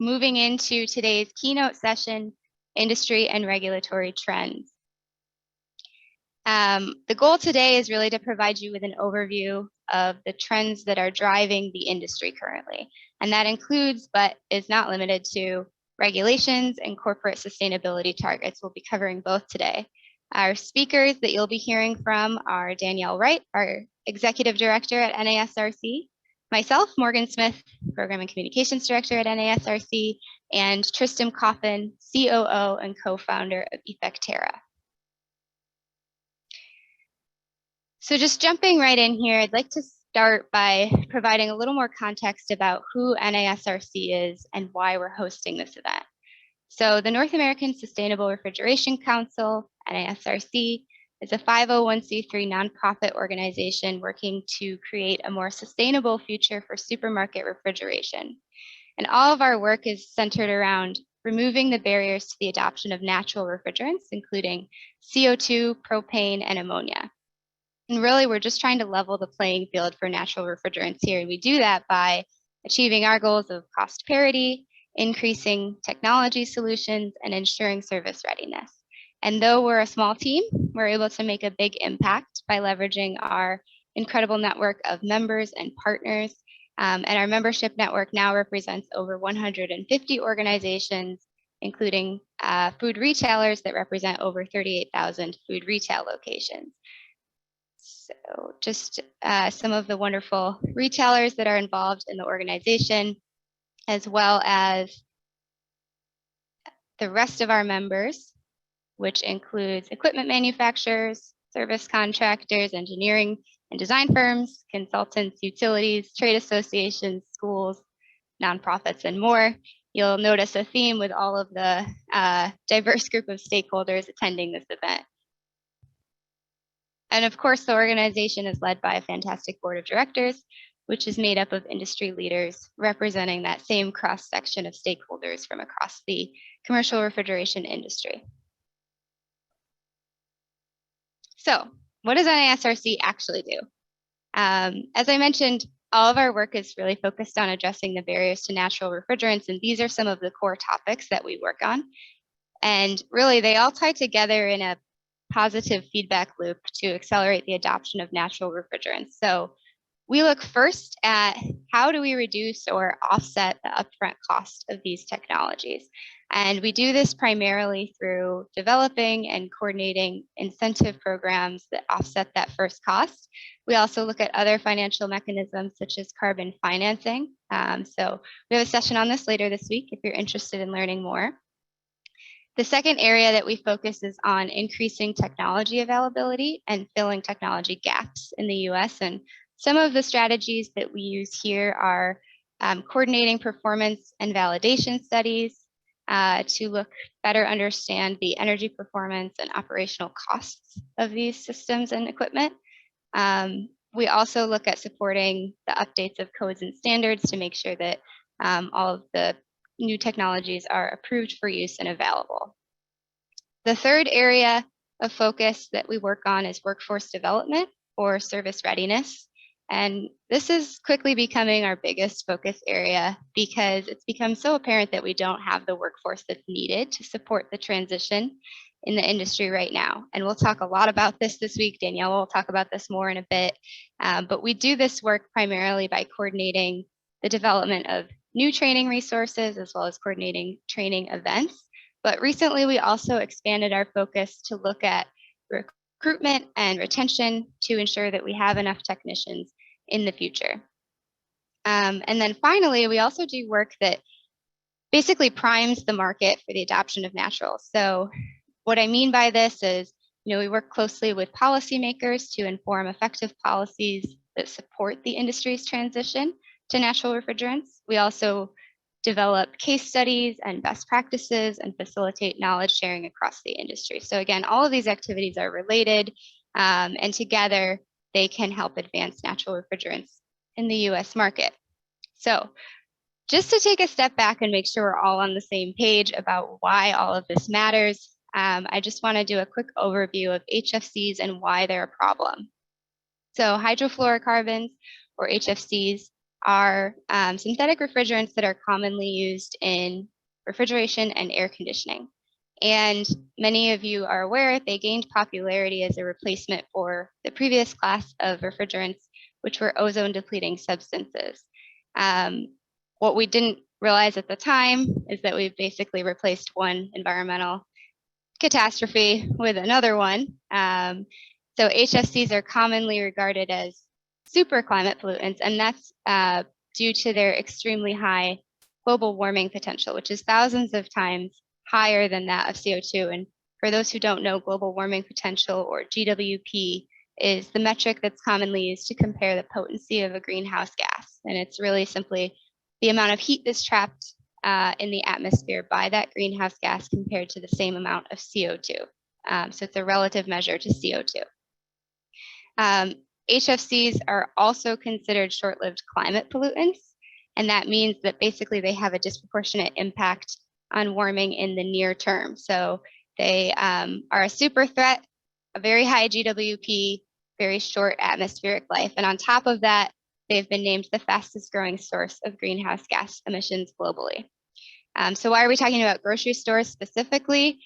moving into today's keynote session, Industry and Regulatory Trends. The goal today is really to provide you with an overview of the trends that are driving the industry currently. And that includes, but is not limited to, regulations and corporate sustainability targets. We'll be covering both today. Our speakers that you'll be hearing from are Danielle Wright, our Executive Director at NASRC, myself, Morgan Smith, Program and Communications Director at NASRC, and Tristam Coffin, COO and co-founder of Effecterra. So just jumping right in here, I'd like to start by providing a little more context about who NASRC is and why we're hosting this event. So the North American Sustainable Refrigeration Council, NASRC, is a 501c3 nonprofit organization working to create a more sustainable future for supermarket refrigeration. And all of our work is centered around removing the barriers to the adoption of natural refrigerants, including CO2, propane, and ammonia. And really, we're just trying to level the playing field for natural refrigerants here. And we do that by achieving our goals of cost parity, increasing technology solutions, and ensuring service readiness. And though we're a small team, we're able to make a big impact by leveraging our incredible network of members and partners. And our membership network now represents over 150 organizations, including food retailers that represent over 38,000 food retail locations. So just some of the wonderful retailers that are involved in the organization, as well as the rest of our members, which includes equipment manufacturers, service contractors, engineering and design firms, consultants, utilities, trade associations, schools, nonprofits, and more. You'll notice a theme with all of the diverse group of stakeholders attending this event. And of course, the organization is led by a fantastic board of directors, which is made up of industry leaders representing that same cross-section of stakeholders from across the commercial refrigeration industry. So what does NASRC actually do? As I mentioned, all of our work is really focused on addressing the barriers to natural refrigerants, and these are some of the core topics that we work on. And really, they all tie together in a positive feedback loop to accelerate the adoption of natural refrigerants. So we look first at how do we reduce or offset the upfront cost of these technologies. And we do this primarily through developing and coordinating incentive programs that offset that first cost. We also look at other financial mechanisms such as carbon financing. So we have a session on this later this week if you're interested in learning more. The second area that we focus is on increasing technology availability and filling technology gaps in the US. And some of the strategies that we use here are coordinating performance and validation studies to better understand the energy performance and operational costs of these systems and equipment. We also look at supporting the updates of codes and standards to make sure that all of the new technologies are approved for use and available. The third area of focus that we work on is workforce development or service readiness. And this is quickly becoming our biggest focus area because it's become so apparent that we don't have the workforce that's needed to support the transition in the industry right now. And we'll talk a lot about this week. Danielle will talk about this more in a bit. But we do this work primarily by coordinating the development of new training resources, as well as coordinating training events. But recently, we also expanded our focus to look at recruitment and retention to ensure that we have enough technicians in the future. And then finally, we also do work that basically primes the market for the adoption of natural. So what I mean by this is, we work closely with policymakers to inform effective policies that support the industry's transition to natural refrigerants. We also develop case studies and best practices and facilitate knowledge sharing across the industry. So again, all of these activities are related, and together they can help advance natural refrigerants in the US market. So just to take a step back and make sure we're all on the same page about why all of this matters, I just want to do a quick overview of HFCs and why they're a problem. So hydrofluorocarbons, or HFCs, are synthetic refrigerants that are commonly used in refrigeration and air conditioning. And many of you are aware they gained popularity as a replacement for the previous class of refrigerants, which were ozone depleting substances. What we didn't realize at the time is that we've basically replaced one environmental catastrophe with another one. So HFCs are commonly regarded as super climate pollutants, and that's due to their extremely high global warming potential, which is thousands of times higher than that of CO2. And for those who don't know, global warming potential, or GWP, is the metric that's commonly used to compare the potency of a greenhouse gas. And it's really simply the amount of heat that's trapped in the atmosphere by that greenhouse gas compared to the same amount of CO2. So it's a relative measure to CO2. HFCs are also considered short-lived climate pollutants, and that means that basically they have a disproportionate impact on warming in the near term. So they are a super threat, a very high GWP, very short atmospheric life, and on top of that, they've been named the fastest growing source of greenhouse gas emissions globally. So why are we talking about grocery stores specifically?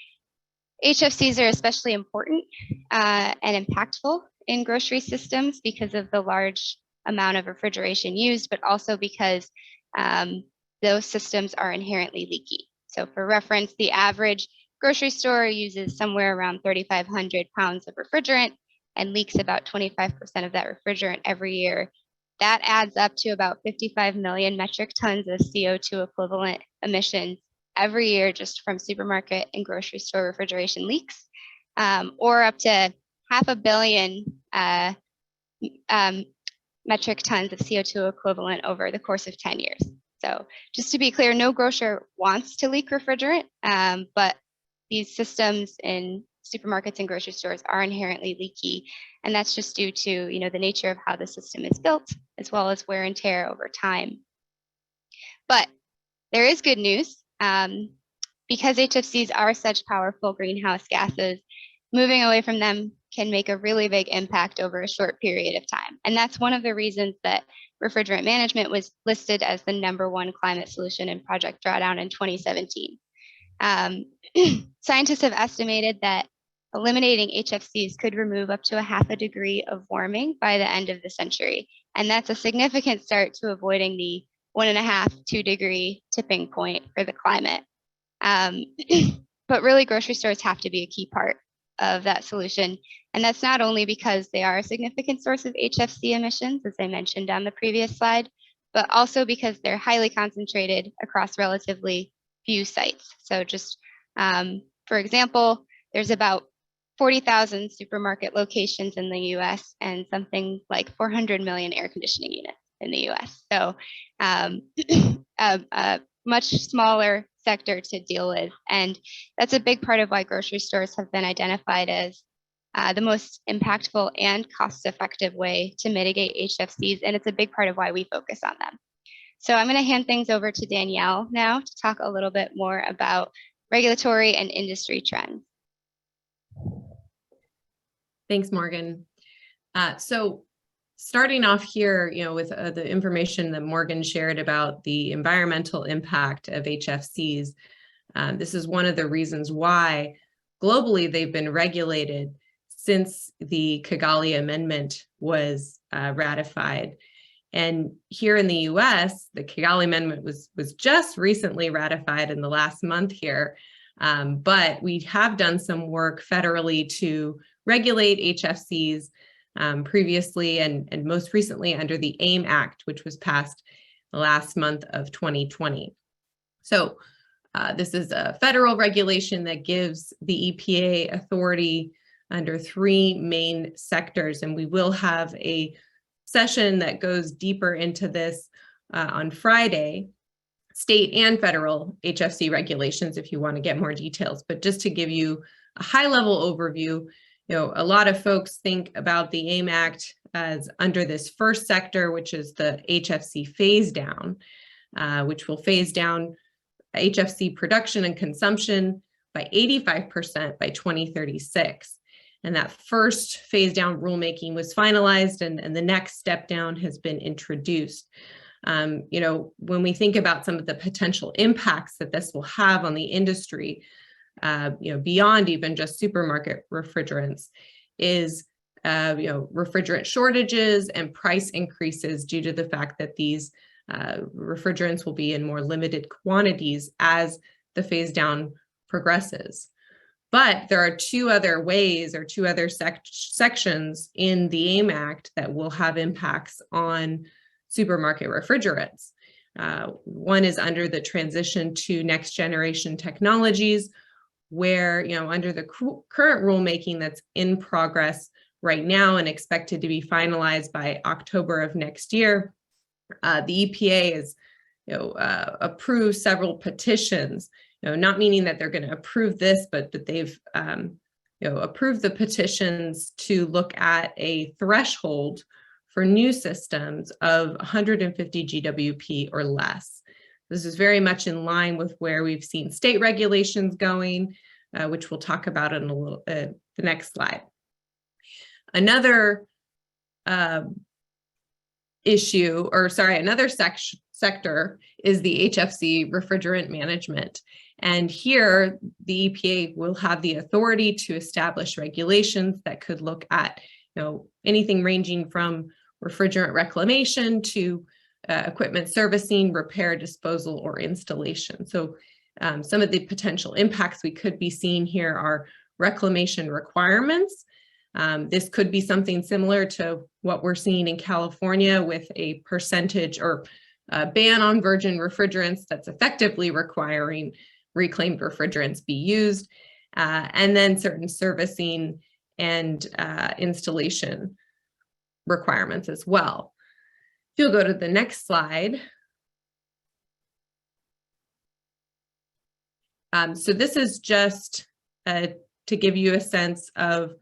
HFCs are especially important and impactful in grocery systems because of the large amount of refrigeration used, but also because those systems are inherently leaky. So for reference, the average grocery store uses somewhere around 3,500 pounds of refrigerant and leaks about 25% of that refrigerant every year. That adds up to about 55 million metric tons of CO2 equivalent emissions every year just from supermarket and grocery store refrigeration leaks, or up to 500 million metric tons of CO2 equivalent over the course of 10 years. So just to be clear, no grocer wants to leak refrigerant, but these systems in supermarkets and grocery stores are inherently leaky, and that's just due to the nature of how the system is built, as well as wear and tear over time. But there is good news. Because HFCs are such powerful greenhouse gases, moving away from them can make a really big impact over a short period of time. And that's one of the reasons that refrigerant management was listed as the #1 climate solution in Project Drawdown in 2017. Scientists have estimated that eliminating HFCs could remove up to 0.5 degree of warming by the end of the century. And that's a significant start to avoiding the 1.5–2 degree tipping point for the climate. But really, grocery stores have to be a key part of that solution. And that's not only because they are a significant source of HFC emissions, as I mentioned on the previous slide, but also because they're highly concentrated across relatively few sites. So just for example, there's about 40,000 supermarket locations in the US and something like 400 million air conditioning units in the US. So a much smaller sector to deal with. And that's a big part of why grocery stores have been identified as the most impactful and cost-effective way to mitigate HFCs. And it's a big part of why we focus on them. So I'm going to hand things over to Danielle now to talk a little bit more about regulatory and industry trends. Thanks, Morgan. So starting off here, with the information that Morgan shared about the environmental impact of HFCs, this is one of the reasons why globally they've been regulated since the Kigali Amendment was ratified. And here in the US, the Kigali Amendment was just recently ratified in the last month here, but we have done some work federally to regulate HFCs previously and most recently under the AIM Act, which was passed the last month of 2020. So this is a federal regulation that gives the EPA authority under 3 main sectors, and we will have a session that goes deeper into this on Friday, state and federal HFC regulations if you want to get more details. But just to give you a high-level overview, a lot of folks think about the AIM Act as under this first sector, which is the HFC phase down, which will phase down HFC production and consumption by 85% by 2036. And that first phase down rulemaking was finalized, and the next step down has been introduced. When we think about some of the potential impacts that this will have on the industry, beyond even just supermarket refrigerants, is refrigerant shortages and price increases due to the fact that these refrigerants will be in more limited quantities as the phase down progresses. But there are two other ways or two other sections in the AIM Act that will have impacts on supermarket refrigerants. One is under the transition to next generation technologies, where, under the current rulemaking that's in progress right now and expected to be finalized by October of next year, the EPA has approved several petitions, not meaning that they're going to approve this, but that they've approved the petitions to look at a threshold for new systems of 150 GWP or less. This is very much in line with where we've seen state regulations going, which we'll talk about in the next slide. Another sector is the HFC refrigerant management. And here, the EPA will have the authority to establish regulations that could look at, anything ranging from refrigerant reclamation to equipment servicing, repair, disposal, or installation. So some of the potential impacts we could be seeing here are reclamation requirements. This could be something similar to what we're seeing in California with a percentage or a ban on virgin refrigerants that's effectively requiring reclaimed refrigerants be used, and then certain servicing and installation requirements as well. If you'll go to the next slide. So this is just to give you a sense of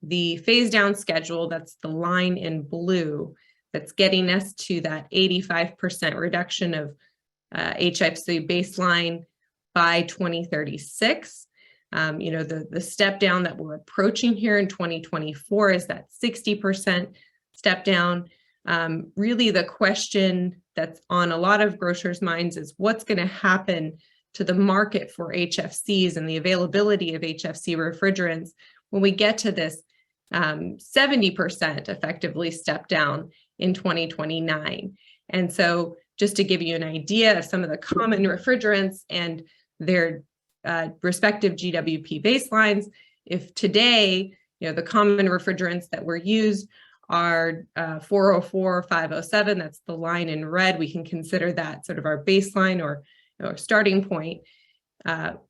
the phase down schedule. That's the line in blue that's getting us to that 85% reduction of HFC baseline by 2036. The step down that we're approaching here in 2024 is that 60% step down. Really, the question that's on a lot of grocers' minds is what's going to happen to the market for HFCs and the availability of HFC refrigerants when we get to this 70% effectively step down in 2029. And so just to give you an idea of some of the common refrigerants and their respective GWP baselines, if today, the common refrigerants that were used are 404, 507, that's the line in red, we can consider that sort of our baseline or starting point.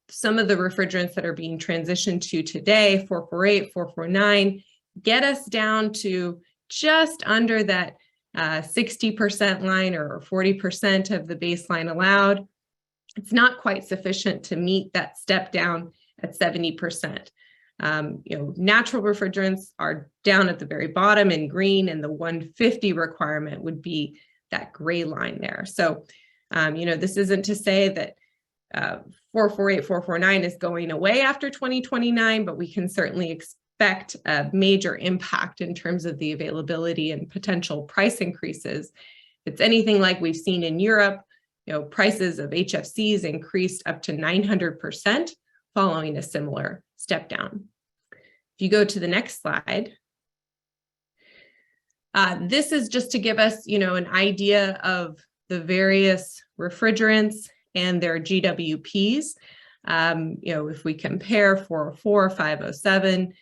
Some of the refrigerants that are being transitioned to today, 448, 449, get us down to just under that 60% line or 40% of the baseline allowed. It's not quite sufficient to meet that step down at 70%. Natural refrigerants are down at the very bottom in green, and the 150 requirement would be that gray line there. So, this isn't to say that 448, 449 is going away after 2029, but we can certainly expect a major impact in terms of the availability and potential price increases. If it's anything like we've seen in Europe, prices of HFCs increased up to 900% following a similar step down. If you go to the next slide, this is just to give us, an idea of the various refrigerants and their GWPs. If we compare 404, 507,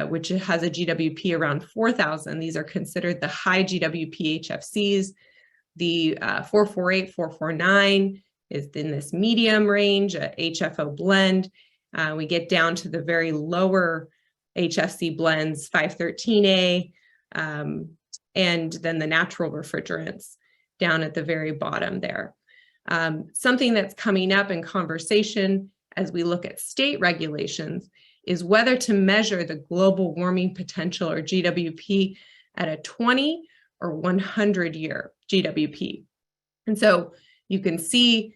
which has a GWP around 4,000, these are considered the high GWP HFCs. The 448, 449 is in this medium range, a HFO blend. We get down to the very lower HFC blends, 513A, and then the natural refrigerants down at the very bottom there. Something that's coming up in conversation as we look at state regulations is whether to measure the global warming potential or GWP at a 20 or 100-year GWP. And so you can see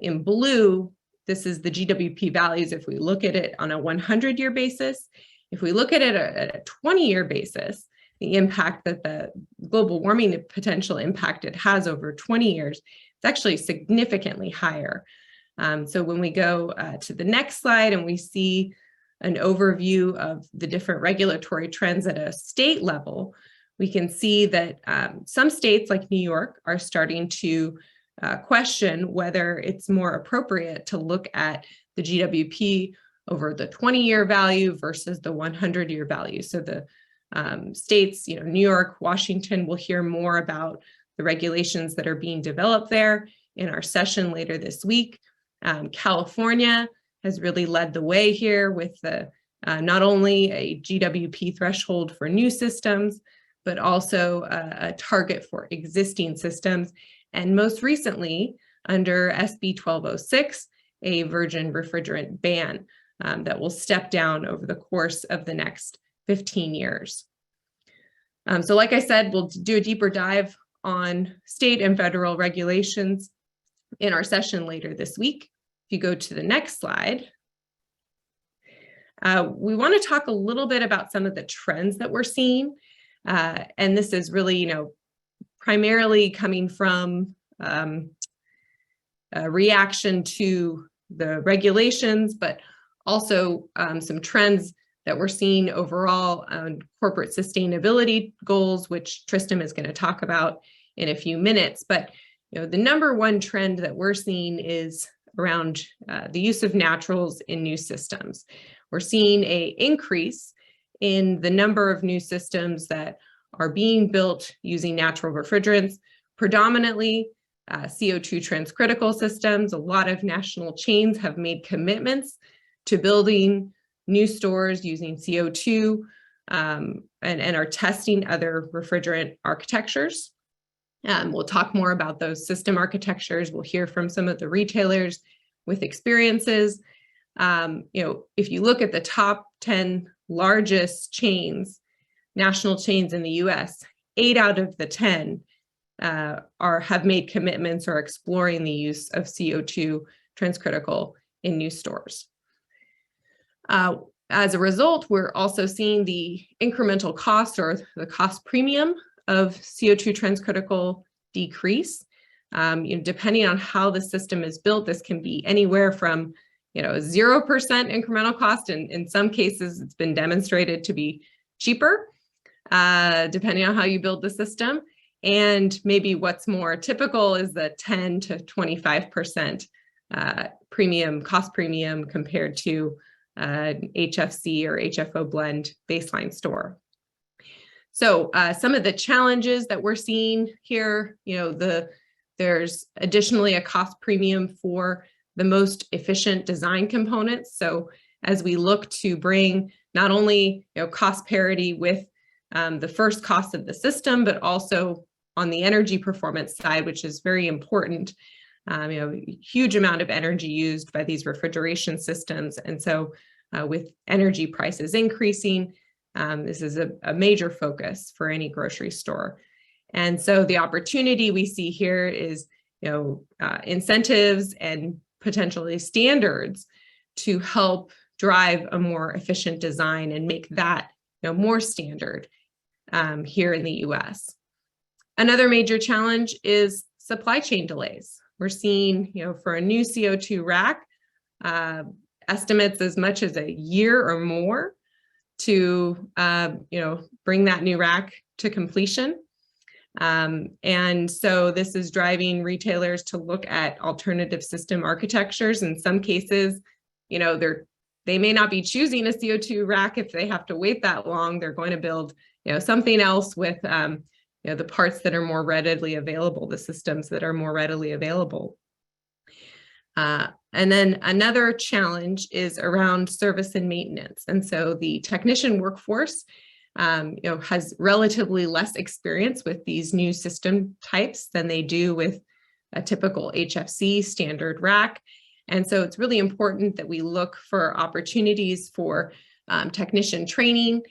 in blue, this is the GWP values if we look at it on a 100-year basis. If we look at it at a 20-year basis, the impact that the global warming potential impact it has over 20 years, it's actually significantly higher. So when we go to the next slide and we see an overview of the different regulatory trends at a state level, we can see that some states like New York are starting to question whether it's more appropriate to look at the GWP over the 20-year value versus the 100-year value. So the states, New York, Washington, will hear more about the regulations that are being developed there in our session later this week. California has really led the way here with the not only a GWP threshold for new systems, but also a target for existing systems. And most recently, under SB 1206, a virgin refrigerant ban that will step down over the course of the next 15 years. So like I said, we'll do a deeper dive on state and federal regulations in our session later this week. If you go to the next slide, we want to talk a little bit about some of the trends that we're seeing. And this is really, primarily coming from a reaction to the regulations, but also some trends that we're seeing overall on corporate sustainability goals, which Tristam is going to talk about in a few minutes. But the number one trend that we're seeing is around the use of naturals in new systems. We're seeing an increase in the number of new systems that are being built using natural refrigerants, predominantly CO2 transcritical systems. A lot of national chains have made commitments to building new stores using CO2 and are testing other refrigerant architectures. We'll talk more about those system architectures. We'll hear from some of the retailers with experiences. If you look at the top 10 largest chains, national chains in the US, 8 out of the 10 have made commitments or are exploring the use of CO2 transcritical in new stores. As a result, we're also seeing the incremental cost or the cost premium of CO2 transcritical decrease. Depending on how the system is built, this can be anywhere from 0% incremental cost, and in some cases it's been demonstrated to be cheaper, depending on how you build the system. And maybe what's more typical is the 10 to 25% cost premium compared to HFC or HFO blend baseline store. So some of the challenges that we're seeing here, there's additionally a cost premium for the most efficient design components. So as we look to bring not only cost parity with the first cost of the system, but also on the energy performance side, which is very important. Huge amount of energy used by these refrigeration systems. And so with energy prices increasing, this is a major focus for any grocery store. And so the opportunity we see here is, incentives and potentially standards to help drive a more efficient design and make that, more standard here in the US. Another major challenge is supply chain delays. We're seeing, for a new CO2 rack, estimates as much as a year or more to, bring that new rack to completion. And so this is driving retailers to look at alternative system architectures. In some cases, they may not be choosing a CO2 rack if they have to wait that long. They're going to build, something else with, the parts that are more readily available, the systems that are more readily available. And then another challenge is around service and maintenance. And so the technician workforce, has relatively less experience with these new system types than they do with a typical HFC standard rack. And so it's really important that we look for opportunities for technician training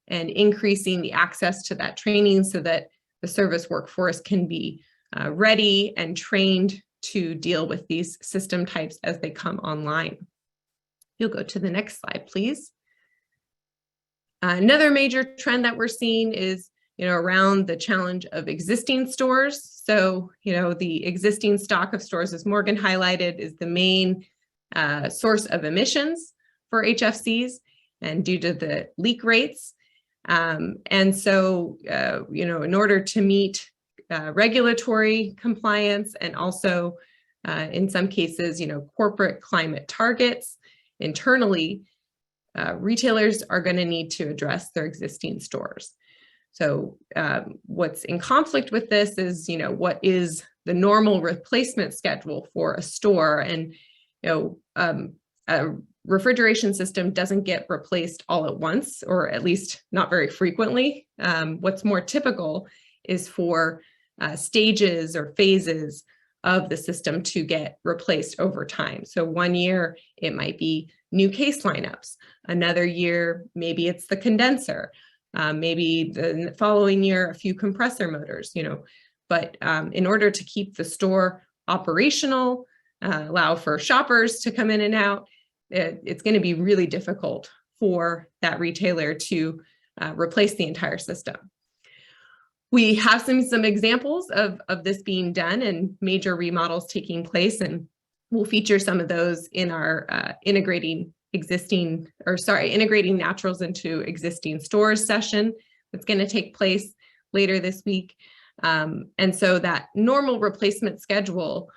and increasing the access to that training so that the service workforce can be ready and trained to deal with these system types as they come online. You'll go to the next slide, please. Another major trend that we're seeing is around the challenge of existing stores. So, the existing stock of stores, as Morgan highlighted, is the main source of emissions for HFCs and due to the leak rates. And so, in order to meet regulatory compliance and also in some cases, corporate climate targets internally, retailers are going to need to address their existing stores. So what's in conflict with this is, what is the normal replacement schedule for a store? And, a refrigeration system doesn't get replaced all at once, or at least not very frequently. What's more typical is for stages or phases of the system to get replaced over time. So one year it might be new case lineups. Another year, maybe it's the condenser. Maybe the following year, a few compressor motors, but in order to keep the store operational, allow for shoppers to come in and out, it's going to be really difficult for that retailer to replace the entire system. We have some examples of this being done and major remodels taking place, and we'll feature some of those in our integrating naturals into existing stores session that's going to take place later this week. And so that normal replacement schedule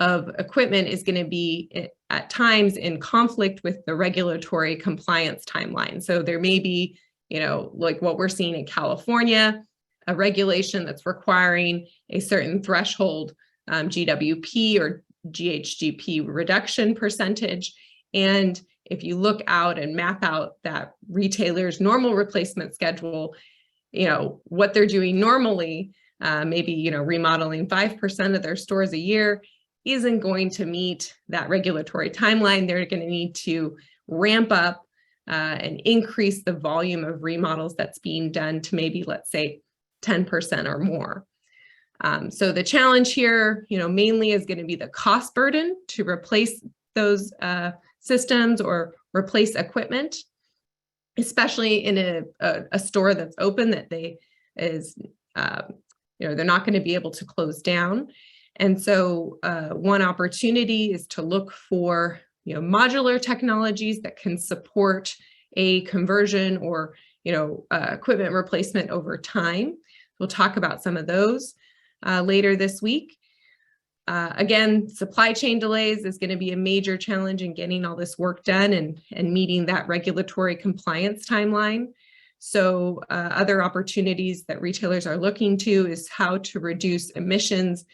of equipment is going to be at times in conflict with the regulatory compliance timeline. So there may be, like what we're seeing in California, a regulation that's requiring a certain threshold GWP or GHGP reduction percentage. And if you look out and map out that retailer's normal replacement schedule, what they're doing normally, maybe, remodeling 5% of their stores a year, isn't going to meet that regulatory timeline. They're going to need to ramp up and increase the volume of remodels that's being done to maybe, let's say, 10% or more. So the challenge here, mainly is going to be the cost burden to replace those systems or replace equipment, especially in a store that's open that they're not going to be able to close down. And so one opportunity is to look for modular technologies that can support a conversion or equipment replacement over time. We'll talk about some of those later this week. Again, supply chain delays is going to be a major challenge in getting all this work done and meeting that regulatory compliance timeline. So other opportunities that retailers are looking to is how to reduce emissions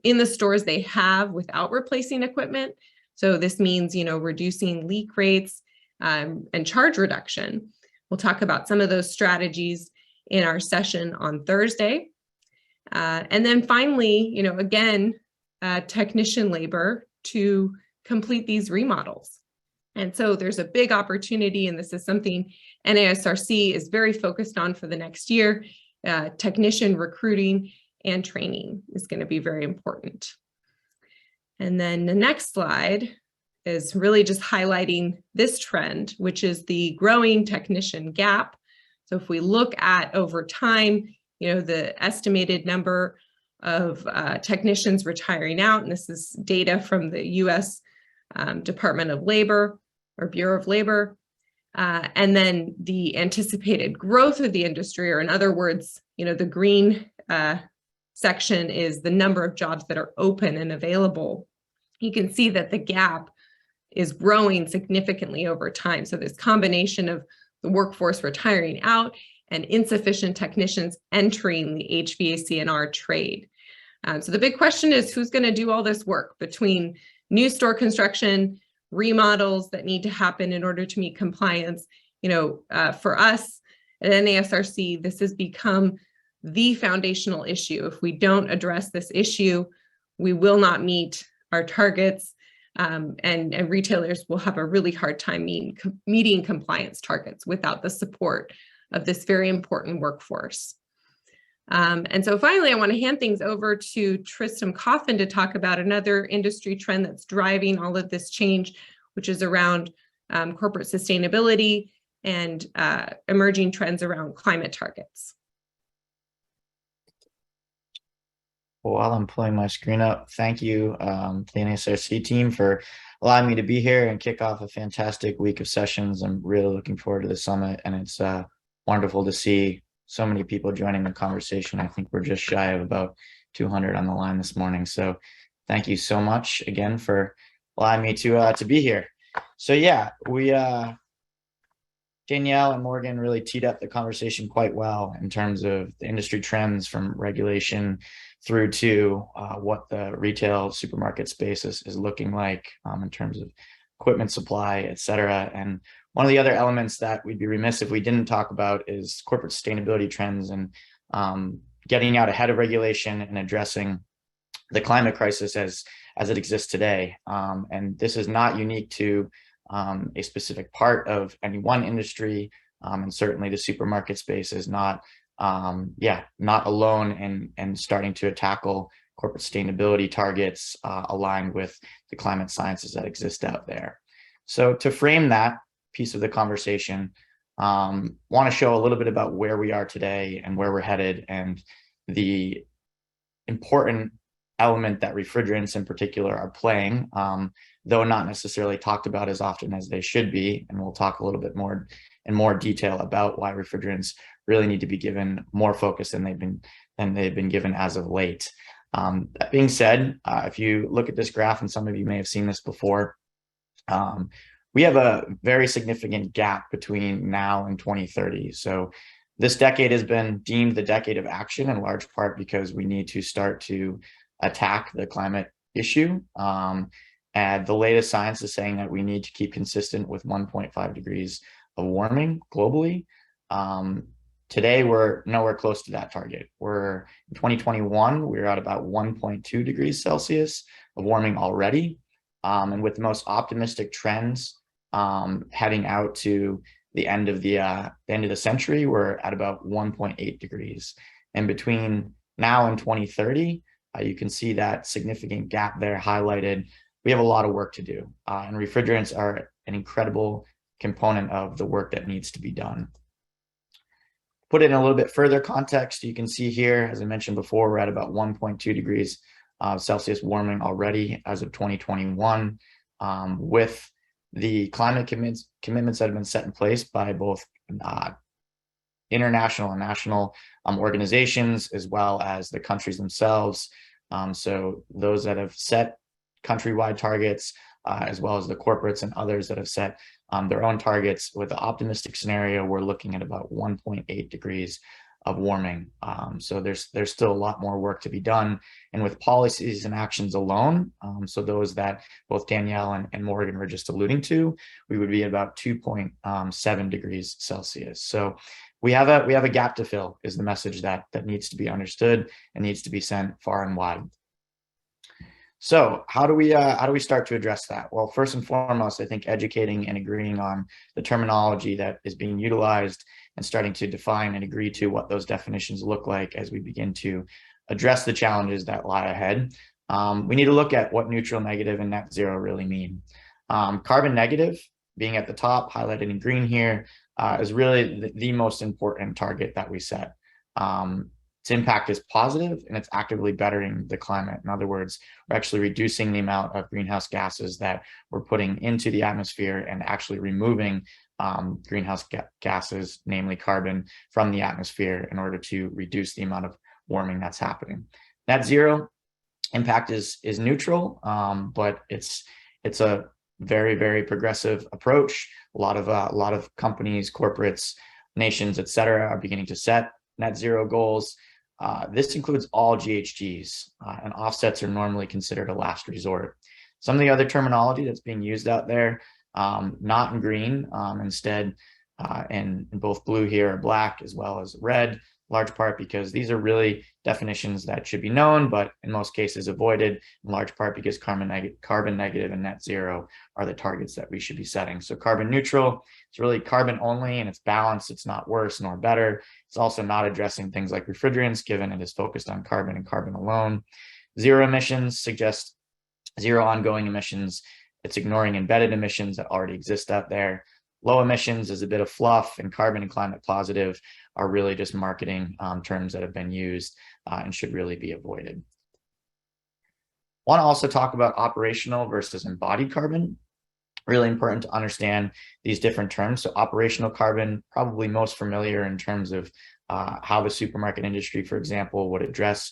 in the stores they have without replacing equipment. So this means, reducing leak rates and charge reduction. We'll talk about some of those strategies in our session on Thursday. And then finally, again, technician labor to complete these remodels. And so there's a big opportunity, and this is something NASRC is very focused on for the next year. Technician recruiting and training is going to be very important. And then the next slide is really just highlighting this trend, which is the growing technician gap. So if we look at over time, the estimated number of technicians retiring out, and this is data from the US Department of Labor or Bureau of Labor, and then the anticipated growth of the industry, or in other words, the green section is the number of jobs that are open and available. You can see that the gap is growing significantly over time. So this combination of the workforce retiring out and insufficient technicians entering the HVAC&R trade. So the big question is, who's going to do all this work between new store construction, remodels that need to happen in order to meet compliance? For us at NASRC, this has become the foundational issue. If we don't address this issue, we will not meet our targets, and retailers will have a really hard time meeting compliance targets without the support of this very important workforce. And so finally, I want to hand things over to Tristam Coffin to talk about another industry trend that's driving all of this change, which is around corporate sustainability and emerging trends around climate targets. Well, while I'm pulling my screen up, thank you to the NASRC team for allowing me to be here and kick off a fantastic week of sessions. I'm really looking forward to the summit, and it's wonderful to see so many people joining the conversation. I think we're just shy of about 200 on the line this morning. So thank you so much again for allowing me to be here. So yeah, Danielle and Morgan really teed up the conversation quite well in terms of the industry trends from regulation through to what the retail supermarket space is looking like in terms of equipment supply, et cetera. And one of the other elements that we'd be remiss if we didn't talk about is corporate sustainability trends and getting out ahead of regulation and addressing the climate crisis as it exists today. And this is not unique to a specific part of any one industry, and certainly the supermarket space is not alone in starting to tackle corporate sustainability targets aligned with the climate sciences that exist out there. So to frame that piece of the conversation, want to show a little bit about where we are today and where we're headed, and the important element that refrigerants in particular are playing, though not necessarily talked about as often as they should be. And we'll talk a little bit more in more detail about why refrigerants really need to be given more focus than they've been given as of late. That being said, if you look at this graph, and some of you may have seen this before, we have a very significant gap between now and 2030. So this decade has been deemed the decade of action, in large part because we need to start to attack the climate issue. And the latest science is saying that we need to keep consistent with 1.5 degrees of warming globally. Today, we're nowhere close to that target. We're in 2021, we're at about 1.2 degrees Celsius of warming already. And with the most optimistic trends heading out to the end of the century, we're at about 1.8 degrees. And between now and 2030, you can see that significant gap there highlighted. We have a lot of work to do, and refrigerants are an incredible component of the work that needs to be done. Put it in a little bit further context, you can see here, as I mentioned before, we're at about 1.2 degrees Celsius warming already as of 2021, with the climate commitments that have been set in place by both international and national organizations, as well as the countries themselves. So those that have set countrywide targets, as well as the corporates and others that have set their own targets. With the optimistic scenario, we're looking at about 1.8 degrees of warming. So there's still a lot more work to be done. And with policies and actions alone, so those that both Danielle and Morgan were just alluding to, we would be at about 2.7 degrees Celsius. So we have a gap to fill, is the message that needs to be understood and needs to be sent far and wide. So how do we start to address that? Well, first and foremost, I think educating and agreeing on the terminology that is being utilized and starting to define and agree to what those definitions look like as we begin to address the challenges that lie ahead. We need to look at what neutral, negative, and net zero really mean. Carbon negative, being at the top, highlighted in green here, is really the most important target that we set. Its impact is positive, and it's actively bettering the climate. In other words, we're actually reducing the amount of greenhouse gases that we're putting into the atmosphere and actually removing greenhouse gases, namely carbon, from the atmosphere in order to reduce the amount of warming that's happening. Net zero impact is neutral, but it's a very, very progressive approach. A lot of companies, corporates, nations, et cetera, are beginning to set net zero goals. This includes all GHGs, and offsets are normally considered a last resort. Some of the other terminology that's being used out there, not in green, instead in both blue here or black, as well as red, large part because these are really definitions that should be known, but in most cases avoided, in large part because carbon negative and net zero are the targets that we should be setting. So carbon neutral, it's really carbon only, and it's balanced. It's not worse nor better. It's also not addressing things like refrigerants, given it is focused on carbon and carbon alone. Zero emissions suggests zero ongoing emissions. It's ignoring embedded emissions that already exist out there. Low emissions is a bit of fluff, and carbon and climate positive are really just marketing terms that have been used and should really be avoided. Want to also talk about operational versus embodied carbon. Really important to understand these different terms. So operational carbon, probably most familiar in terms of how the supermarket industry, for example, would address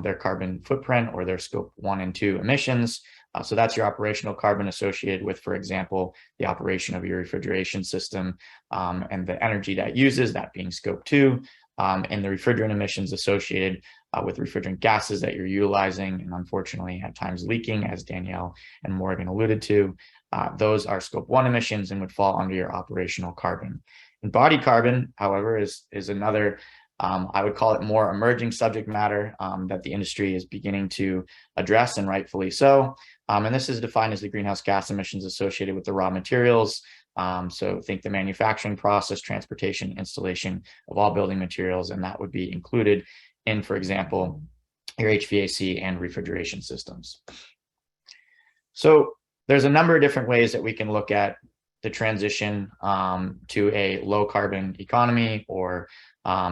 their carbon footprint or their scope 1 and 2 emissions. So that's your operational carbon associated with, for example, the operation of your refrigeration system and the energy that uses, that being scope 2, and the refrigerant emissions associated with refrigerant gases that you're utilizing and unfortunately at times leaking, as Danielle and Morgan alluded to. Those are scope 1 emissions and would fall under your operational carbon. Embodied carbon, however, is another, I would call it more emerging subject matter that the industry is beginning to address, and rightfully so. And this is defined as the greenhouse gas emissions associated with the raw materials. So think the manufacturing process, transportation, installation of all building materials, and that would be included in, for example, your HVAC and refrigeration systems. So there's a number of different ways that we can look at the transition to a low carbon economy, or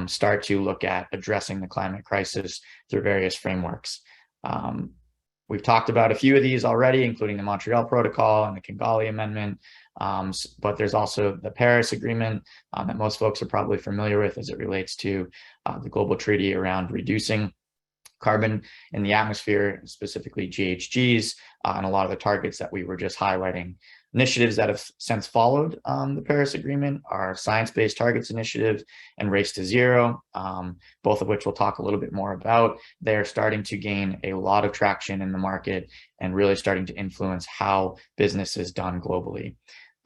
start to look at addressing the climate crisis through various frameworks. We've talked about a few of these already, including the Montreal Protocol and the Kigali Amendment, but there's also the Paris Agreement that most folks are probably familiar with as it relates to the global treaty around reducing carbon in the atmosphere, specifically GHGs, and a lot of the targets that we were just highlighting. Initiatives that have since followed the Paris Agreement are Science-Based Targets Initiative and Race to Zero, both of which we'll talk a little bit more about. They're starting to gain a lot of traction in the market and really starting to influence how business is done globally.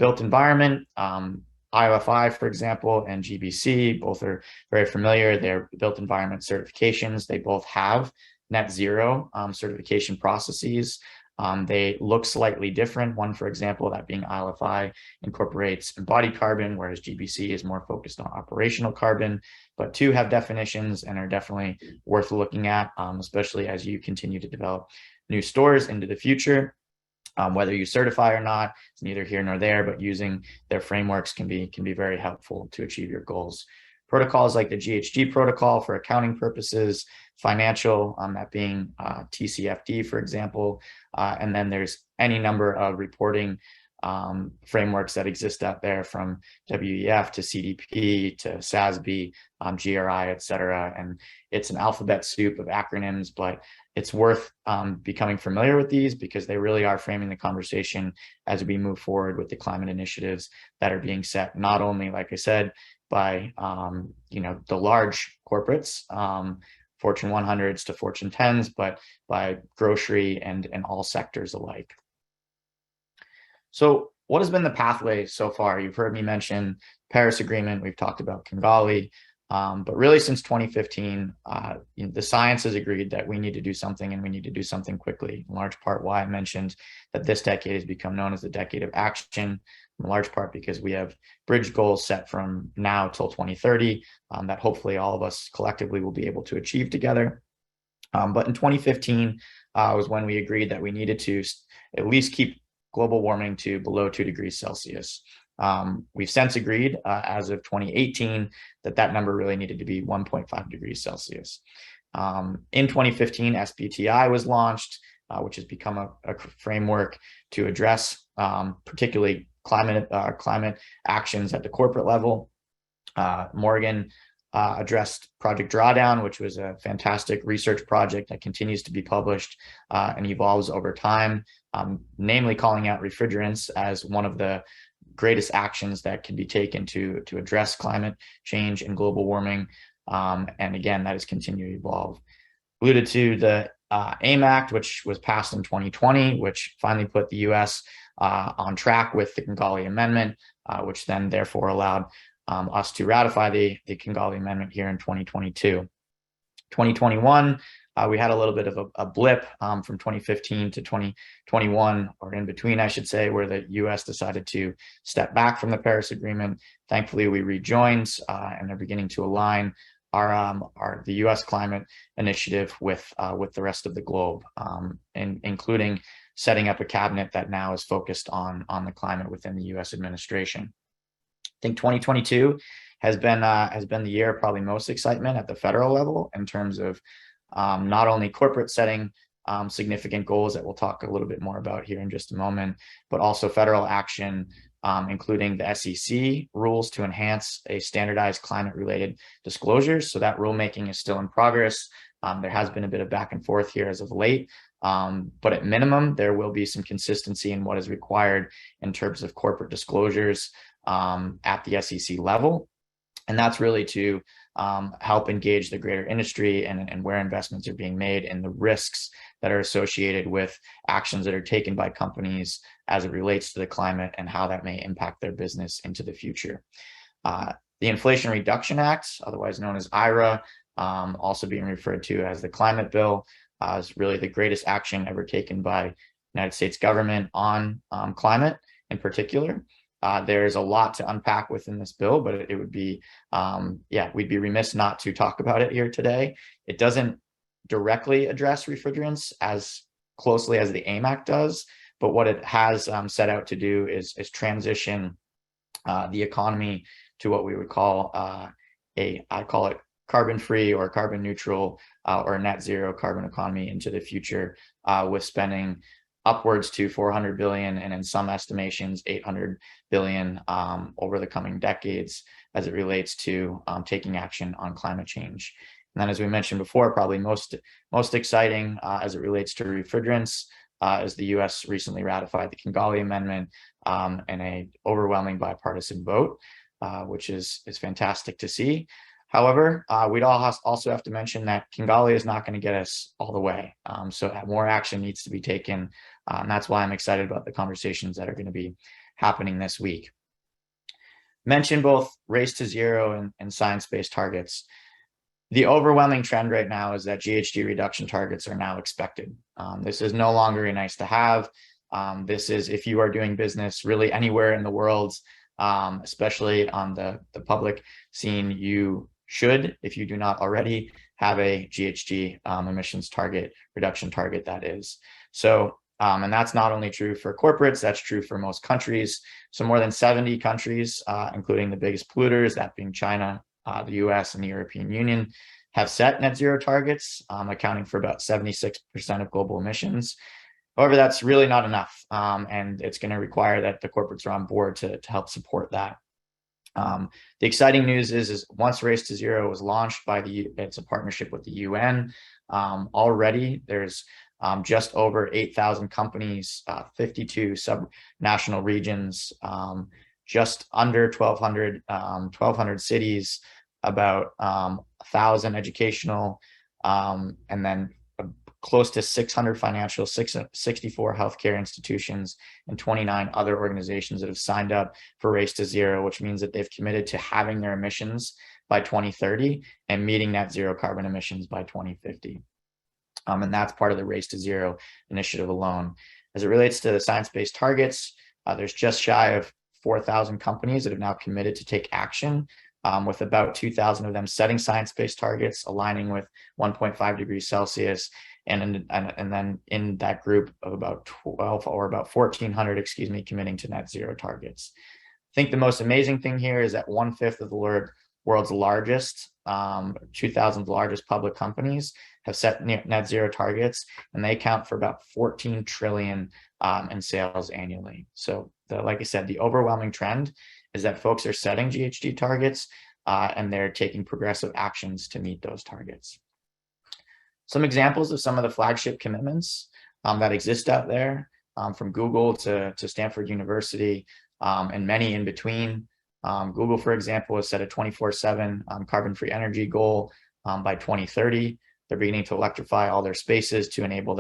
Built environment, ILFI, for example, and GBC, both are very familiar. They're built environment certifications. They both have net zero certification processes. They look slightly different. One, for example, that being ILFI, incorporates embodied carbon, whereas GBC is more focused on operational carbon. But two have definitions and are definitely worth looking at, especially as you continue to develop new stores into the future. Whether you certify or not, it's neither here nor there, but using their frameworks can be very helpful to achieve your goals. Protocols like the GHG protocol for accounting purposes, financial, that being TCFD, for example, and then there's any number of reporting frameworks that exist out there, from WEF to CDP to SASB, GRI, et cetera. And it's an alphabet soup of acronyms, but it's worth becoming familiar with these because they really are framing the conversation as we move forward with the climate initiatives that are being set, not only, like I said, by the large corporates, Fortune 100s to Fortune 10s, but by grocery and all sectors alike. So what has been the pathway so far? You've heard me mention Paris Agreement. We've talked about Kigali. But really since 2015, the science has agreed that we need to do something, and we need to do something quickly. In large part why I mentioned that this decade has become known as the decade of action, in large part because we have bridge goals set from now till 2030 that hopefully all of us collectively will be able to achieve together. But in 2015 was when we agreed that we needed to at least keep global warming to below 2 degrees Celsius. We've since agreed as of 2018 that number really needed to be 1.5 degrees Celsius. In 2015, SBTI was launched, which has become a framework to address particularly climate actions at the corporate level. Morgan addressed Project Drawdown, which was a fantastic research project that continues to be published and evolves over time, namely calling out refrigerants as one of the greatest actions that can be taken to address climate change and global warming. And again, that has continued to evolve. Alluded to the AIM Act, which was passed in 2020, which finally put the US on track with the Kigali Amendment, which then therefore allowed us to ratify the Kigali Amendment here in 2022. 2021, we had a little bit of a blip from 2015 to 2021, or in between, I should say, where the US decided to step back from the Paris Agreement. Thankfully, we rejoined and they're beginning to align the US climate initiative with the rest of the globe, including setting up a cabinet that now is focused on the climate within the US administration. I think 2022 has been the year of probably most excitement at the federal level in terms of not only corporate setting significant goals that we'll talk a little bit more about here in just a moment, but also federal action, including the SEC rules to enhance a standardized climate-related disclosures. So that rulemaking is still in progress. There has been a bit of back and forth here as of late, but at minimum, there will be some consistency in what is required in terms of corporate disclosures at the SEC level. And that's really to help engage the greater industry and where investments are being made and the risks that are associated with actions that are taken by companies as it relates to the climate and how that may impact their business into the future. The Inflation Reduction Act, otherwise known as IRA, also being referred to as the Climate Bill, is really the greatest action ever taken by the United States government on climate in particular. There's a lot to unpack within this bill, but it would be, we'd be remiss not to talk about it here today. It doesn't directly address refrigerants as closely as the AIM Act does, but what it has set out to do is transition the economy to what we would call I call it carbon-free or carbon neutral or net zero carbon economy into the future, with spending upwards to 400 billion and in some estimations 800 billion over the coming decades as it relates to taking action on climate change. And then, as we mentioned before, probably most exciting as it relates to refrigerants is the U.S. recently ratified the Kigali Amendment in a overwhelming bipartisan vote, which is fantastic to see. However, we'd also have to mention that Kigali is not going to get us all the way. So more action needs to be taken. And that's why I'm excited about the conversations that are going to be happening this week. Mention both race to zero and science-based targets. The overwhelming trend right now is that GHG reduction targets are now expected. This is no longer a nice to have. This is, if you are doing business really anywhere in the world, especially on the public scene, you should, if you do not already, have a GHG emissions target, reduction target, that is. So, and that's not only true for corporates, that's true for most countries. So more than 70 countries, including the biggest polluters, that being China, the US, and the European Union, have set net zero targets, accounting for about 76% of global emissions. However, that's really not enough, and it's going to require that the corporates are on board to help support that. The exciting news is once Race to Zero was launched by it's a partnership with the UN, already there's just over 8,000 companies, 52 sub-national regions, just under 1,200 cities, about 1,000 educational, and then close to 600 financial, 64 healthcare institutions, and 29 other organizations that have signed up for Race to Zero, which means that they've committed to having their emissions by 2030 and meeting net zero carbon emissions by 2050. And that's part of the Race to Zero initiative alone. As it relates to the science-based targets, there's just shy of 4,000 companies that have now committed to take action, with about 2,000 of them setting science-based targets, aligning with 1.5 degrees Celsius. And then in that group of about 12 or about 1,400, committing to net zero targets. I think the most amazing thing here is that 1/5 of the world's largest, 2,000 largest public companies have set net zero targets, and they account for about 14 trillion in sales annually. So like I said, the overwhelming trend is that folks are setting GHG targets and they're taking progressive actions to meet those targets. Some examples of some of the flagship commitments that exist out there, from Google to Stanford University, and many in between. Google, for example, has set a 24/7 carbon-free energy goal by 2030. They're beginning to electrify all their spaces to enable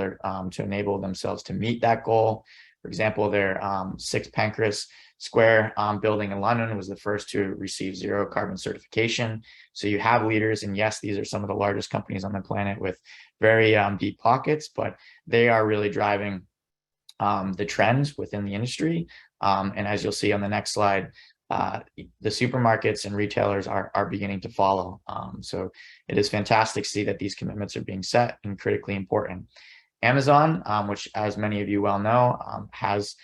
themselves to meet that goal. For example, their 6 Pancras Square building in London was the first to receive zero carbon certification. So you have leaders, and yes, these are some of the largest companies on the planet with very deep pockets, but they are really driving the trends within the industry. And as you'll see on the next slide, the supermarkets and retailers are beginning to follow. So it is fantastic to see that these commitments are being set and critically important. Amazon, which, as many of you well know, has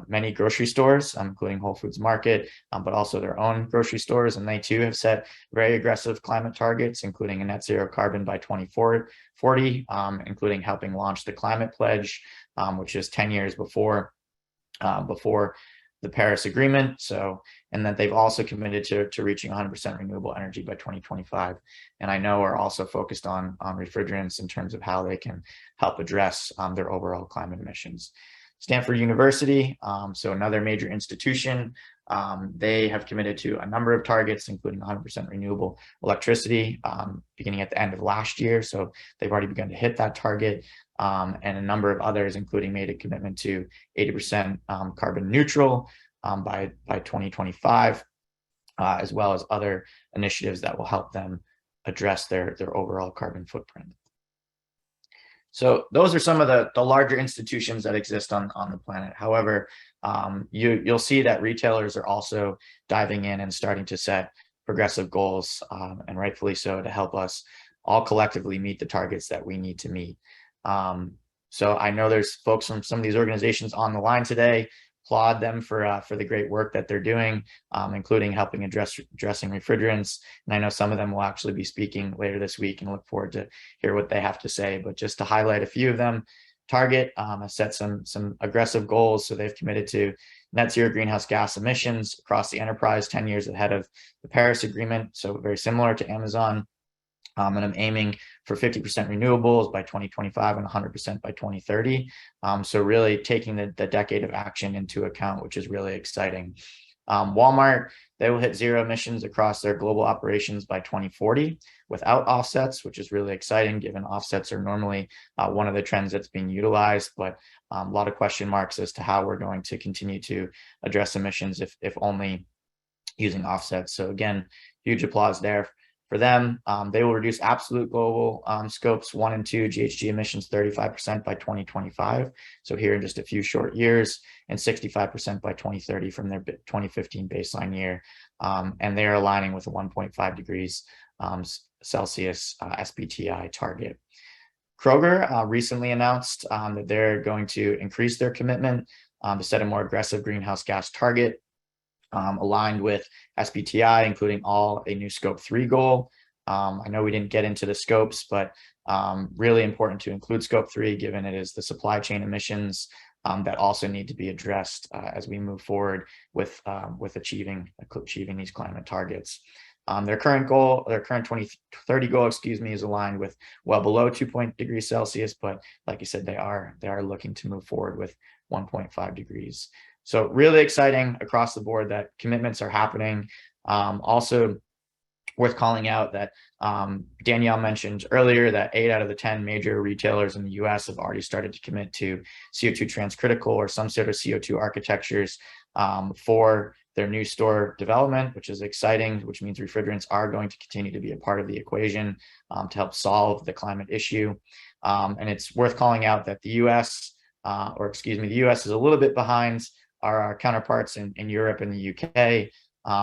many grocery stores, including Whole Foods Market, but also their own grocery stores. And they too have set very aggressive climate targets, including a net zero carbon by 2040, including helping launch the Climate Pledge, which is 10 years before the Paris Agreement. So, and that they've also committed to reaching 100% renewable energy by 2025. And I know are also focused on refrigerants in terms of how they can help address their overall climate emissions. Stanford University, so another major institution, they have committed to a number of targets, including 100% renewable electricity beginning at the end of last year. So they've already begun to hit that target. And a number of others, including made a commitment to 80% carbon neutral by 2025, as well as other initiatives that will help them address their overall carbon footprint. So those are some of the larger institutions that exist on the planet. However, you'll see that retailers are also diving in and starting to set progressive goals, and rightfully so, to help us all collectively meet the targets that we need to meet. So I know there's folks from some of these organizations on the line today. Applaud them for the great work that they're doing, including helping addressing refrigerants. And I know some of them will actually be speaking later this week, and look forward to hear what they have to say. But just to highlight a few of them, Target has set some aggressive goals. So they've committed to net zero greenhouse gas emissions across the enterprise, 10 years ahead of the Paris Agreement. So very similar to Amazon. And I'm aiming for 50% renewables by 2025 and 100% by 2030. So really taking the decade of action into account, which is really exciting. Walmart, they will hit zero emissions across their global operations by 2040 without offsets, which is really exciting, given offsets are normally one of the trends that's being utilized, but a lot of question marks as to how we're going to continue to address emissions if only using offsets. So again, huge applause there for them. They will reduce absolute global scopes 1 and 2 GHG emissions 35% by 2025. So here in just a few short years, and 65% by 2030 from their 2015 baseline year. And they are aligning with a 1.5 degrees Celsius SBTI target. Kroger recently announced that they're going to increase their commitment to set a more aggressive greenhouse gas target, aligned with SBTI, including a new scope 3 goal. I know we didn't get into the scopes, but really important to include scope 3, given it is the supply chain emissions that also need to be addressed as we move forward with achieving these climate targets. Their current 2030 goal, is aligned with well below 2 degrees Celsius, but like you said, they are looking to move forward with 1.5 degrees. So really exciting across the board that commitments are happening. Also worth calling out that Danielle mentioned earlier that 8 out of the 10 major retailers in the US have already started to commit to CO2 transcritical or some sort of CO2 architectures for their new store development, which is exciting, which means refrigerants are going to continue to be a part of the equation to help solve the climate issue. And it's worth calling out that the US is a little bit behind our counterparts in Europe and the UK.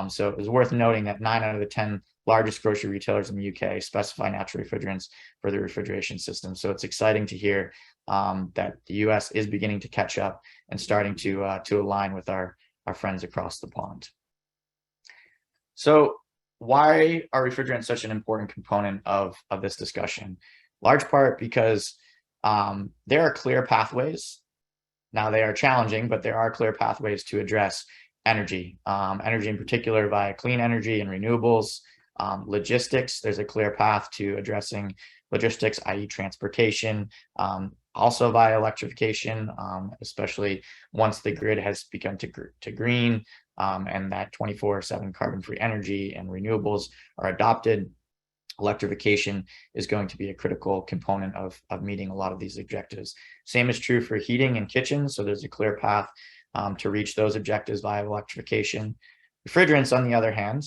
So it was worth noting that 9 out of the 10 largest grocery retailers in the UK specify natural refrigerants for the refrigeration system. So it's exciting to hear that the US is beginning to catch up and starting to align with our friends across the pond. So why are refrigerants such an important component of this discussion? Large part because there are clear pathways. Now they are challenging, but there are clear pathways to address energy, energy in particular via clean energy and renewables. Logistics, there's a clear path to addressing logistics, i.e. transportation, also via electrification, especially once the grid has begun to green and that 24/7 carbon-free energy and renewables are adopted. Electrification is going to be a critical component of meeting a lot of these objectives. Same is true for heating and kitchens. So there's a clear path to reach those objectives via electrification. Refrigerants, on the other hand,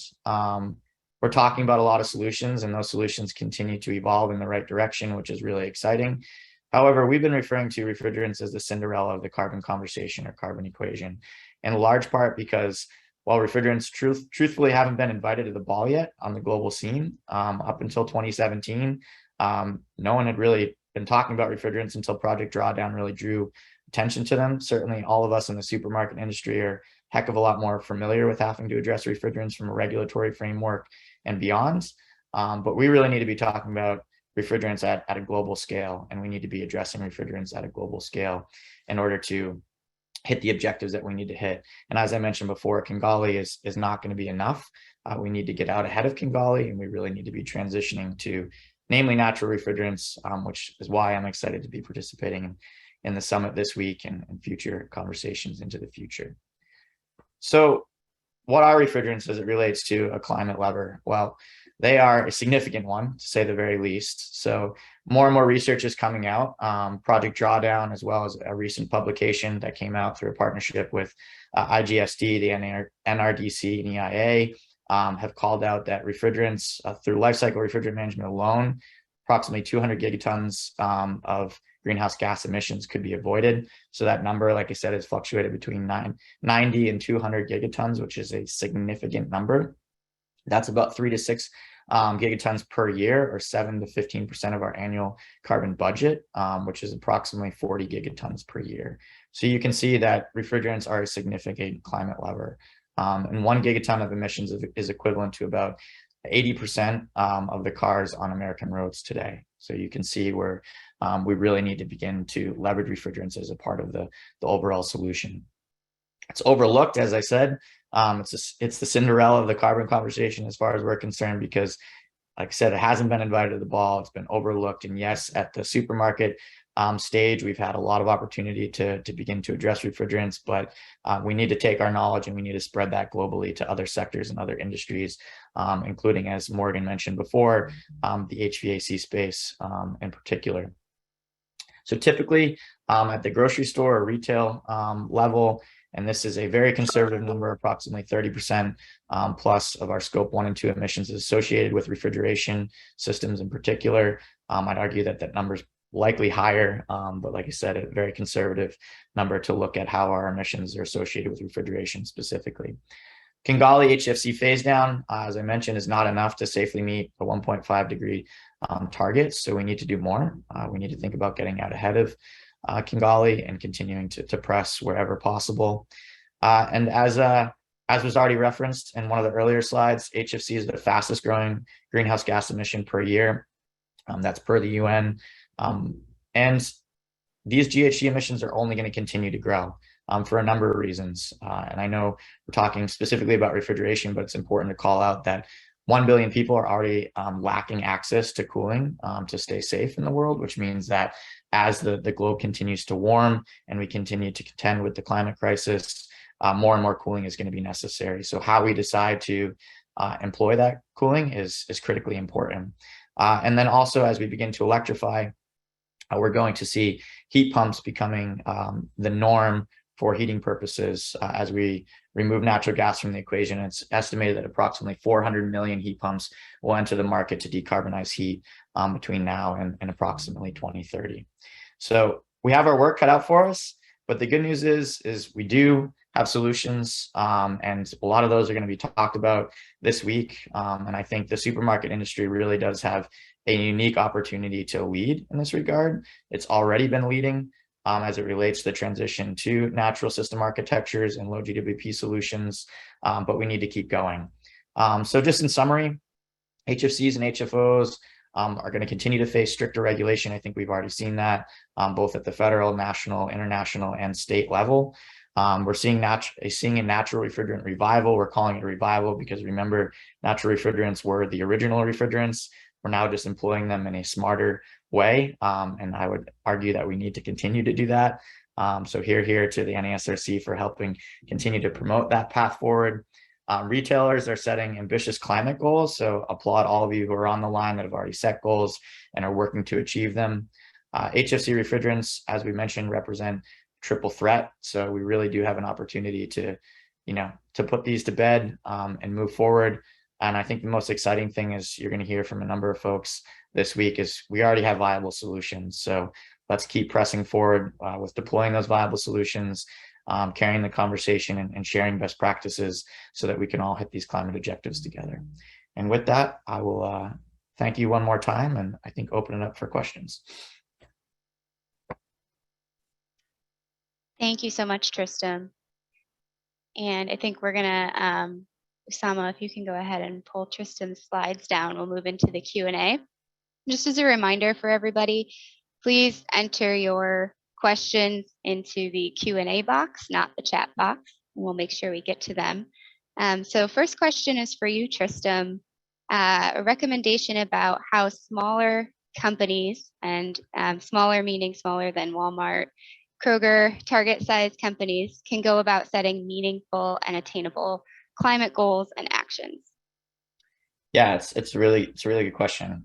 we're talking about a lot of solutions, and those solutions continue to evolve in the right direction, which is really exciting. However, we've been referring to refrigerants as the Cinderella of the carbon conversation or carbon equation, in large part because while refrigerants truthfully haven't been invited to the ball yet on the global scene, up until 2017, no one had really been talking about refrigerants until Project Drawdown really drew attention to them. Certainly all of us in the supermarket industry are a heck of a lot more familiar with having to address refrigerants from a regulatory framework and beyond. But we really need to be talking about refrigerants at a global scale, and we need to be addressing refrigerants at a global scale in order to hit the objectives that we need to hit. And as I mentioned before, Kigali is not going to be enough. We need to get out ahead of Kigali, and we really need to be transitioning to namely natural refrigerants, which is why I'm excited to be participating in the summit this week and future conversations into the future. So what are refrigerants as it relates to a climate lever? Well, they are a significant one, to say the very least. So more and more research is coming out. Project Drawdown, as well as a recent publication that came out through a partnership with IGSD, the NRDC, and EIA, have called out that refrigerants through life cycle refrigerant management alone, approximately 200 gigatons of greenhouse gas emissions could be avoided. So that number, like I said, has fluctuated between 90 and 200 gigatons, which is a significant number. That's about 3 to 6 gigatons per year, or 7 to 15% of our annual carbon budget, which is approximately 40 gigatons per year. So you can see that refrigerants are a significant climate lever. And 1 gigaton of emissions is equivalent to about 80% of the cars on American roads today. So you can see where we really need to begin to leverage refrigerants as a part of the overall solution. It's overlooked, as I said. It's the Cinderella of the carbon conversation as far as we're concerned, because, like I said, it hasn't been invited to the ball. It's been overlooked. And yes, at the supermarket stage, we've had a lot of opportunity to begin to address refrigerants, but we need to take our knowledge and we need to spread that globally to other sectors and other industries, including, as Morgan mentioned before, the HVAC space in particular. So typically at the grocery store or retail level, and this is a very conservative number, approximately 30% plus of our scope 1 and 2 emissions is associated with refrigeration systems in particular. I'd argue that that number is likely higher, but like I said, a very conservative number to look at how our emissions are associated with refrigeration specifically. Kigali HFC phase down, as I mentioned, is not enough to safely meet a 1.5 degree target. So we need to do more. We need to think about getting out ahead of Kigali and continuing to press wherever possible. And as was already referenced in one of the earlier slides, HFC is the fastest growing greenhouse gas emission per year. That's per the UN. And these GHG emissions are only going to continue to grow for a number of reasons. And I know we're talking specifically about refrigeration, but it's important to call out that 1 billion people are already lacking access to cooling to stay safe in the world, which means that as the globe continues to warm and we continue to contend with the climate crisis, more and more cooling is going to be necessary. So how we decide to employ that cooling is critically important. And then also, as we begin to electrify, we're going to see heat pumps becoming the norm for heating purposes as we remove natural gas from the equation. It's estimated that approximately 400 million heat pumps will enter the market to decarbonize heat between now and approximately 2030. So we have our work cut out for us, but the good news is we do have solutions, and a lot of those are going to be talked about this week. And I think the supermarket industry really does have a unique opportunity to lead in this regard. It's already been leading as it relates to the transition to natural system architectures and low GWP solutions, but we need to keep going. So just in summary, HFCs and HFOs are going to continue to face stricter regulation. I think we've already seen that both at the federal, national, international, and state level. We're seeing a natural refrigerant revival. We're calling it a revival because, remember, natural refrigerants were the original refrigerants. We're now just employing them in a smarter way. And I would argue that we need to continue to do that. So here to the NASRC for helping continue to promote that path forward. Retailers are setting ambitious climate goals. So applaud all of you who are on the line that have already set goals and are working to achieve them. HFC refrigerants, as we mentioned, represent triple threat. So we really do have an opportunity to put these to bed and move forward. And I think the most exciting thing is you're going to hear from a number of folks this week is we already have viable solutions. So let's keep pressing forward with deploying those viable solutions, carrying the conversation and sharing best practices so that we can all hit these climate objectives together. And with that, I will thank you one more time and I think open it up for questions. Thank you so much, Tristam. And I think we're gonna, Usama, if you can go ahead and pull Tristam's slides down, we'll move into the Q&A. Just as a reminder for everybody, please enter your questions into the Q&A box, not the chat box, and we'll make sure we get to them. So first question is for you, Tristam. A recommendation about how smaller companies, and smaller meaning smaller than Walmart, Kroger, Target size companies can go about setting meaningful and attainable climate goals and actions. Yeah, it's a really good question.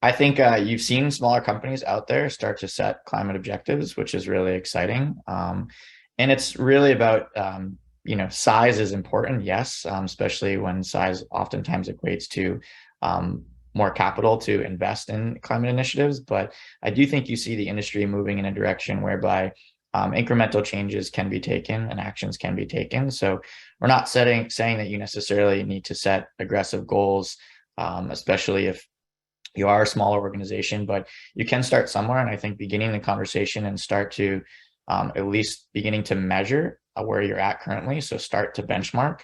I think you've seen smaller companies out there start to set climate objectives, which is really exciting. And it's really about, size is important, yes, especially when size oftentimes equates to more capital to invest in climate initiatives. But I do think you see the industry moving in a direction whereby incremental changes can be taken and actions can be taken. So we're not saying that you necessarily need to set aggressive goals, especially if you are a smaller organization, but you can start somewhere. And I think beginning the conversation and start to at least beginning to measure where you're at currently. So start to benchmark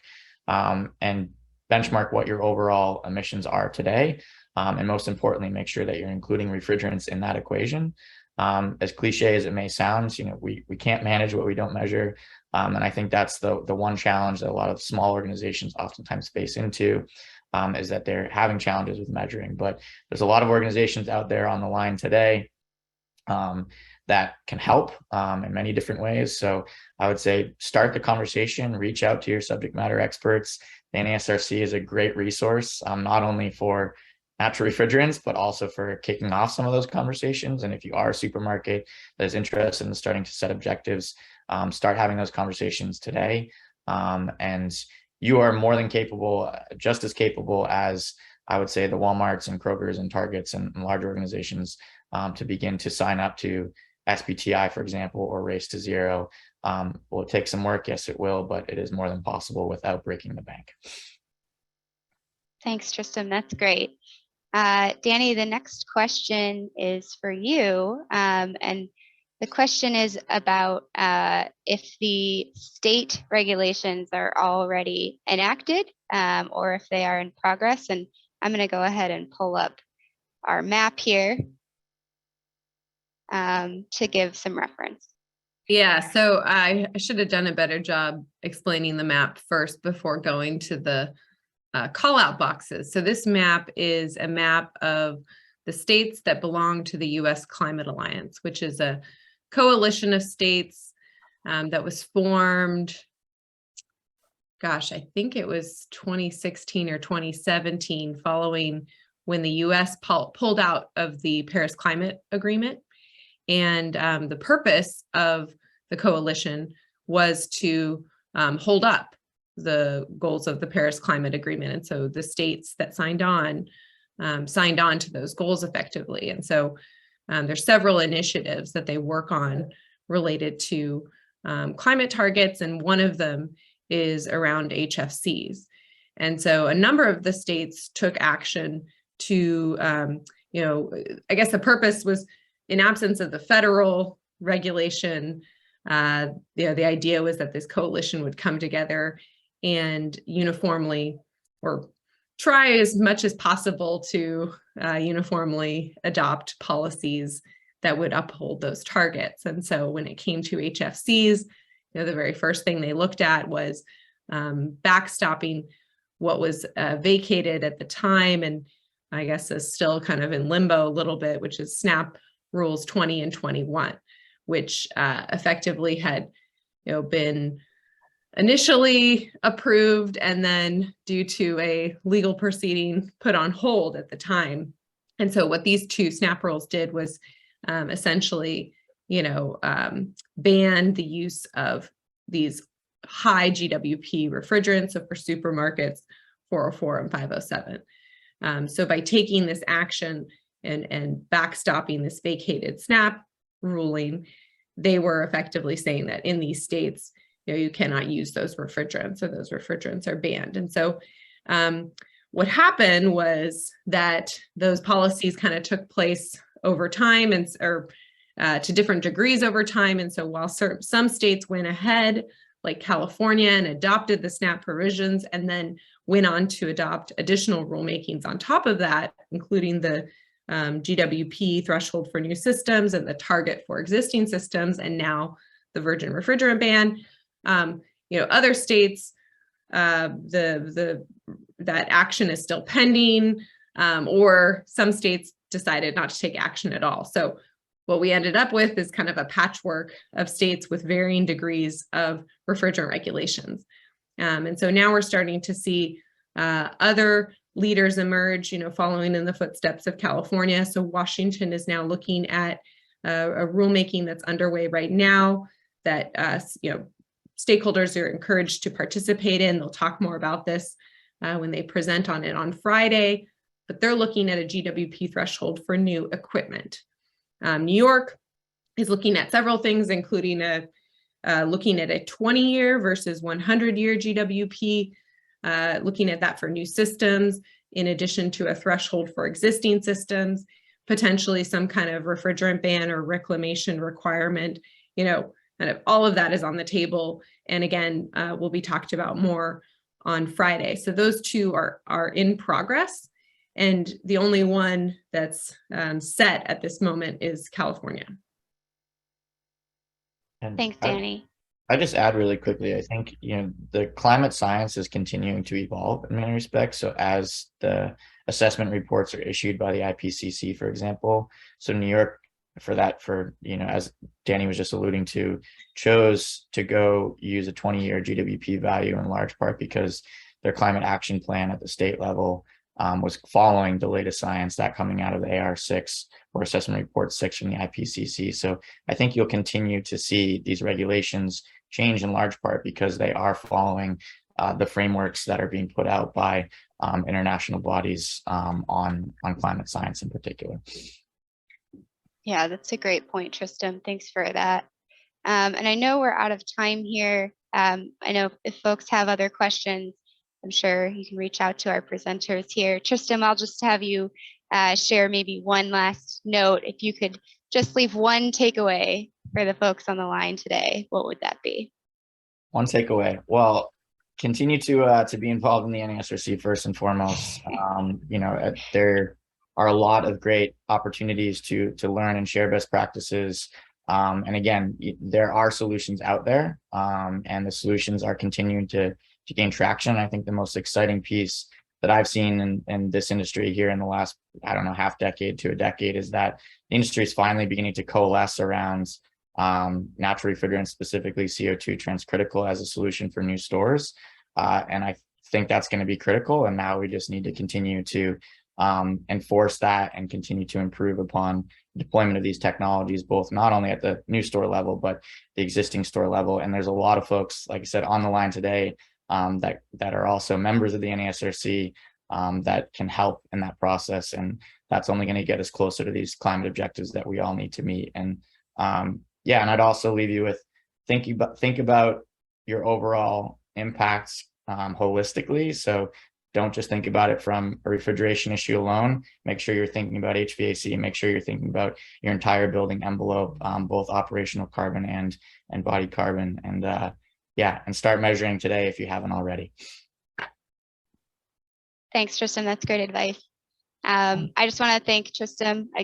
and benchmark what your overall emissions are today. And most importantly, make sure that you're including refrigerants in that equation. As cliche as it may sound, we can't manage what we don't measure. And I think that's the one challenge that a lot of small organizations oftentimes face into, is that they're having challenges with measuring. But there's a lot of organizations out there on the line today that can help in many different ways. So I would say start the conversation, reach out to your subject matter experts. The NASRC is a great resource, not only for natural refrigerants, but also for kicking off some of those conversations. And if you are a supermarket that is interested in starting to set objectives, start having those conversations today. And you are more than capable, just as capable as I would say the Walmarts and Krogers and Targets and large organizations to begin to sign up to SBTI, for example, or Race to Zero. Will it take some work? Yes, it will, but it is more than possible without breaking the bank. Thanks, Tristam. That's great. Danny, the next question is for you. And the question is about if the state regulations are already enacted or if they are in progress. And I'm going to go ahead and pull up our map here to give some reference. Yeah, so I should have done a better job explaining the map first before going to the call out boxes. So this map is a map of the states that belong to the U.S. Climate Alliance, which is a coalition of states that was formed, gosh, I think it was 2016 or 2017, following when the U.S. pulled out of the Paris Climate Agreement. And the purpose of the coalition was to hold up the goals of the Paris Climate Agreement. And so the states that signed on to those goals effectively. And so there's several initiatives that they work on related to climate targets. And one of them is around HFCs. And so a number of the states took action to, I guess the purpose was, in absence of the federal regulation, the idea was that this coalition would come together and uniformly, or try as much as possible to uniformly adopt policies that would uphold those targets. And so when it came to HFCs, the very first thing they looked at was backstopping what was vacated at the time, and I guess is still kind of in limbo a little bit, which is SNAP Rules 20 and 21, which effectively had been initially approved and then due to a legal proceeding put on hold at the time. And so what these two SNAP rules did was essentially ban the use of these high GWP refrigerants, so for supermarkets 404 and 507. So by taking this action and backstopping this vacated SNAP ruling, they were effectively saying that in these states, you cannot use those refrigerants, or those refrigerants are banned. And so what happened was that those policies kind of took place over time, and or to different degrees over time. And so while some states went ahead, like California, and adopted the SNAP provisions, and then went on to adopt additional rulemakings on top of that, including the GWP threshold for new systems and the target for existing systems, and now the virgin refrigerant ban. Other states, that action is still pending, or some states decided not to take action at all. So what we ended up with is kind of a patchwork of states with varying degrees of refrigerant regulations. And so now we're starting to see other leaders emerge, following in the footsteps of California. So Washington is now looking at a rulemaking that's underway right now that stakeholders are encouraged to participate in. They'll talk more about this when they present on it on Friday, but they're looking at a GWP threshold for new equipment. New York is looking at several things, including looking at a 20-year versus 100-year GWP, looking at that for new systems, in addition to a threshold for existing systems, potentially some kind of refrigerant ban or reclamation requirement. Kind of all of that is on the table. And again, will be talked about more on Friday. So those two are in progress. And the only one that's set at this moment is California. And Thanks, Danny. I just add really quickly, I think, the climate science is continuing to evolve in many respects. So as the assessment reports are issued by the IPCC, for example, so New York, as Danny was just alluding to, chose to go use a 20-year GWP value in large part because their climate action plan at the state level was following the latest science that coming out of the AR6 or assessment report 6 from the IPCC. So I think you'll continue to see these regulations change in large part because they are following the frameworks that are being put out by international bodies on climate science in particular. Yeah, that's a great point, Tristam. Thanks for that. And I know we're out of time here. I know if folks have other questions, I'm sure you can reach out to our presenters here. Tristam, I'll just have you share maybe one last note. If you could just leave one takeaway for the folks on the line today, what would that be? One takeaway. Well, continue to be involved in the NASRC first and foremost. There are a lot of great opportunities to learn and share best practices. And again, there are solutions out there, and the solutions are continuing to gain traction. I think the most exciting piece that I've seen in this industry here in the last, half decade to a decade is that the industry is finally beginning to coalesce around natural refrigerants, specifically CO2 transcritical, as a solution for new stores. And I think that's going to be critical. And now we just need to continue to enforce that and continue to improve upon deployment of these technologies, both not only at the new store level, but the existing store level. And there's a lot of folks, like I said, on the line today that are also members of the NASRC that can help in that process. And that's only going to get us closer to these climate objectives that we all need to meet. And and I'd also leave you with think about your overall impacts holistically. So don't just think about it from a refrigeration issue alone. Make sure you're thinking about HVAC. Make sure you're thinking about your entire building envelope, both operational carbon and embodied carbon. And start measuring today if you haven't already. Thanks, Tristam. That's great advice. I just want to thank Tristam again.